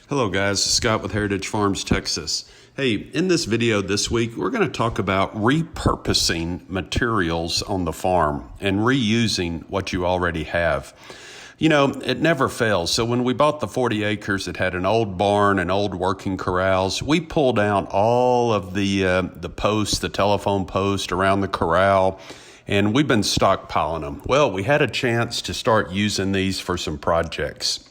Hello guys, Scott with Heritage Farms, Texas. Hey, in this video this week, we're going to talk about repurposing materials on the farm and reusing what you already have. You know, it never fails. So when we bought the 40 acres, it had an old barn and old working corrals. We pulled out all of the posts, the telephone post around the corral, and we've been stockpiling them. Well, we had a chance to start using these for some projects.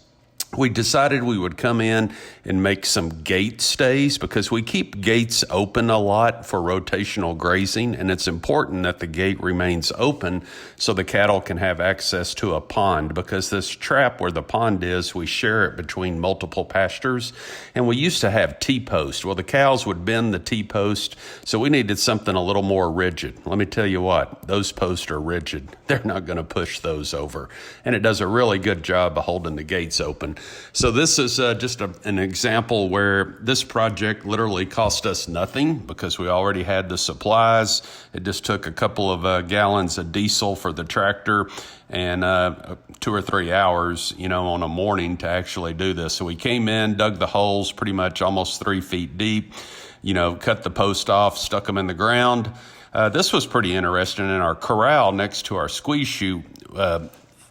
We decided we would come in and make some gate stays because we keep gates open a lot for rotational grazing, and it's important that the gate remains open so the cattle can have access to a pond, because this trap where the pond is, we share it between multiple pastures, and we used to have T-posts. Well, the cows would bend the T-post, so we needed something a little more rigid. Let me tell you what, those posts are rigid. They're not going to push those over, and it does a really good job of holding the gates open. So this is just an example where this project literally cost us nothing because we already had the supplies. It just took a couple of gallons of diesel for the tractor and 2 or 3 hours, on a morning to actually do this. So we came in, dug the holes pretty much almost 3 feet deep, cut the post off, stuck them in the ground. This was pretty interesting. In our corral next to our squeeze chute,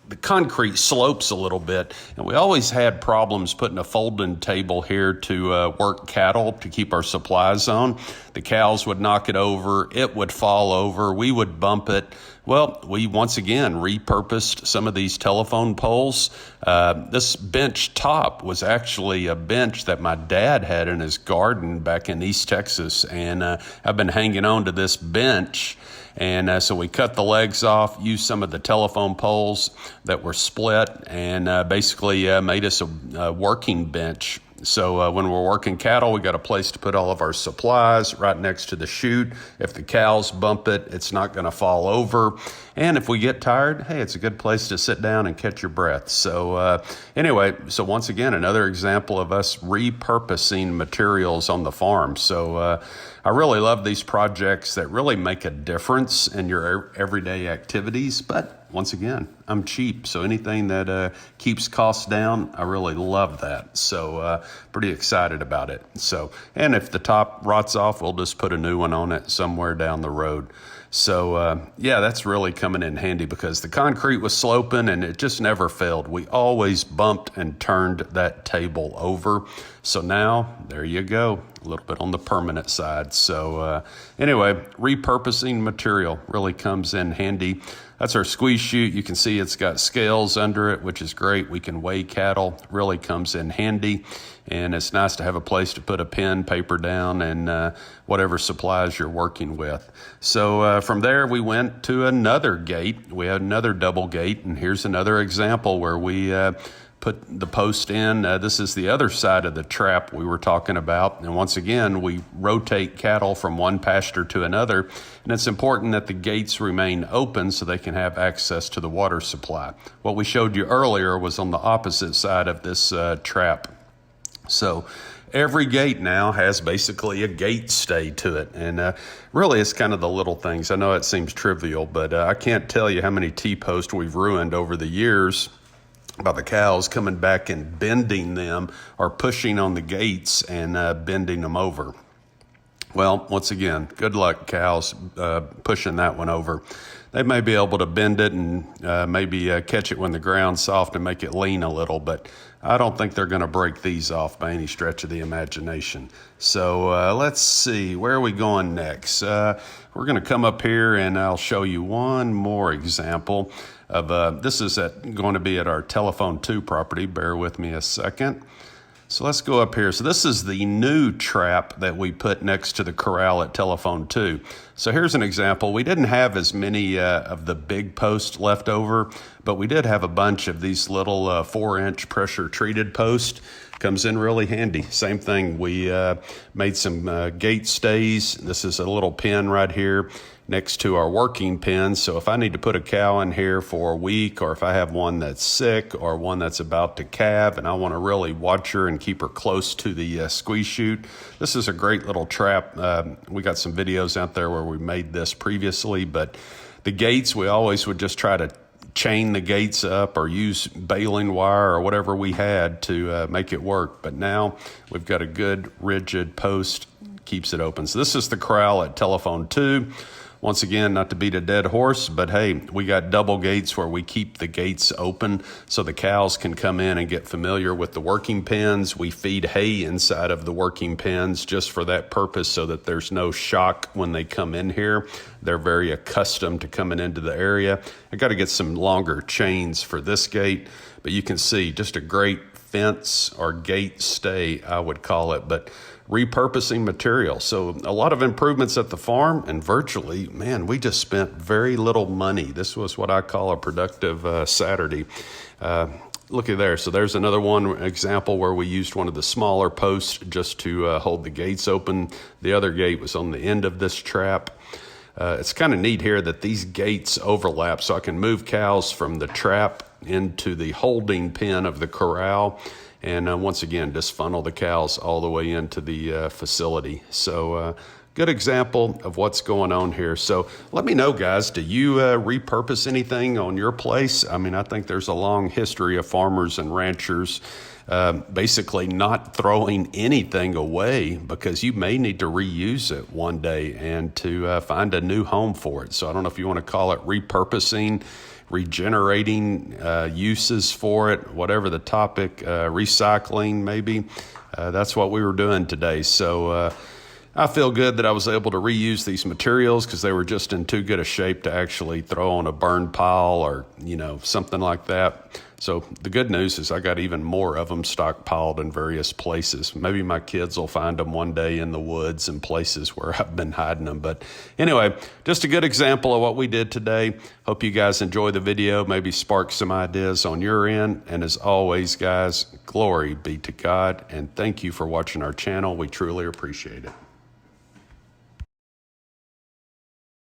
the concrete slopes a little bit, and we always had problems putting a folding table here to work cattle to keep our supplies on. The cows would knock it over, it would fall over, we would bump it. Well, we once again repurposed some of these telephone poles. This bench top was actually a bench that my dad had in his garden back in East Texas, and I've been hanging on to this bench. And so we cut the legs off, used some of the telephone poles that were split, and basically made us a working bench. So when we're working cattle, we got a place to put all of our supplies right next to the chute. If the cows bump it, it's not going to fall over. And if we get tired, hey, it's a good place to sit down and catch your breath. So anyway, so once again, another example of us repurposing materials on the farm. So I really love these projects that really make a difference in your everyday activities. But once again, I'm cheap, so anything that keeps costs down, I really love that. So pretty excited about it. So, and if the top rots off, we'll just put a new one on it somewhere down the road. So yeah, that's really coming in handy because the concrete was sloping and it just never failed. We always bumped and turned that table over. So now there you go, a little bit on the permanent side. So anyway, repurposing material really comes in handy. That's our squeeze chute. You can see it's got scales under it, which is great. We can weigh cattle, really comes in handy. And it's nice to have a place to put a pen, paper down, and whatever supplies you're working with. So from there, we went to another gate. We had another double gate, and here's another example where we put the post in. This is the other side of the trap we were talking about. And once again, we rotate cattle from one pasture to another. And it's important that the gates remain open so they can have access to the water supply. What we showed you earlier was on the opposite side of this trap. So every gate now has basically a gate stay to it. And really, it's kind of the little things. I know it seems trivial, but I can't tell you how many T-posts we've ruined over the years about the cows coming back and bending them or pushing on the gates and bending them over. Well, once again, good luck, cows, pushing that one over. They may be able to bend it and maybe catch it when the ground's soft and make it lean a little, but I don't think they're going to break these off by any stretch of the imagination. So let's see, where are we going next? We're going to come up here and I'll show you one more example of, this is going to be at our Telephone 2 property. Bear with me a second. So let's go up here. So this is the new trap that we put next to the corral at Telephone 2. So here's an example. We didn't have as many of the big posts left over, but we did have a bunch of these little 4-inch pressure treated posts. Comes in really handy. Same thing, we made some gate stays. This is a little pen right here next to our working pen. So if I need to put a cow in here for a week, or if I have one that's sick or one that's about to calve and I want to really watch her and keep her close to the squeeze chute, this is a great little trap. We got some videos out there where we made this previously, but the gates, we always would just try to chain the gates up or use baling wire or whatever we had to make it work. But now we've got a good rigid post, keeps it open. So this is the corral at telephone 2. Once again, not to beat a dead horse, but hey, we got double gates where we keep the gates open so the cows can come in and get familiar with the working pens. We feed hay inside of the working pens just for that purpose so that there's no shock when they come in here. They're very accustomed to coming into the area. I got to get some longer chains for this gate, but you can see just a great fence or gate stay, I would call it, but repurposing material. So a lot of improvements at the farm, and virtually, man, we just spent very little money. This was what I call a productive Saturday. Looky there. So there's another one example where we used one of the smaller posts just to hold the gates open. The other gate was on the end of this trap. It's kind of neat here that these gates overlap, so I can move cows from the trap into the holding pen of the corral, and once again, just funnel the cows all the way into the facility. So good example of what's going on here. So let me know, guys, do you repurpose anything on your place? I mean, I think there's a long history of farmers and ranchers basically not throwing anything away because you may need to reuse it one day and to find a new home for it. So I don't know if you want to call it repurposing, regenerating uses for it, whatever the topic, recycling maybe. That's what we were doing today. So I feel good that I was able to reuse these materials because they were just in too good a shape to actually throw on a burn pile or, something like that. So the good news is I got even more of them stockpiled in various places. Maybe my kids will find them one day in the woods and places where I've been hiding them. But anyway, just a good example of what we did today. Hope you guys enjoy the video, maybe spark some ideas on your end. And as always, guys, glory be to God. And thank you for watching our channel. We truly appreciate it.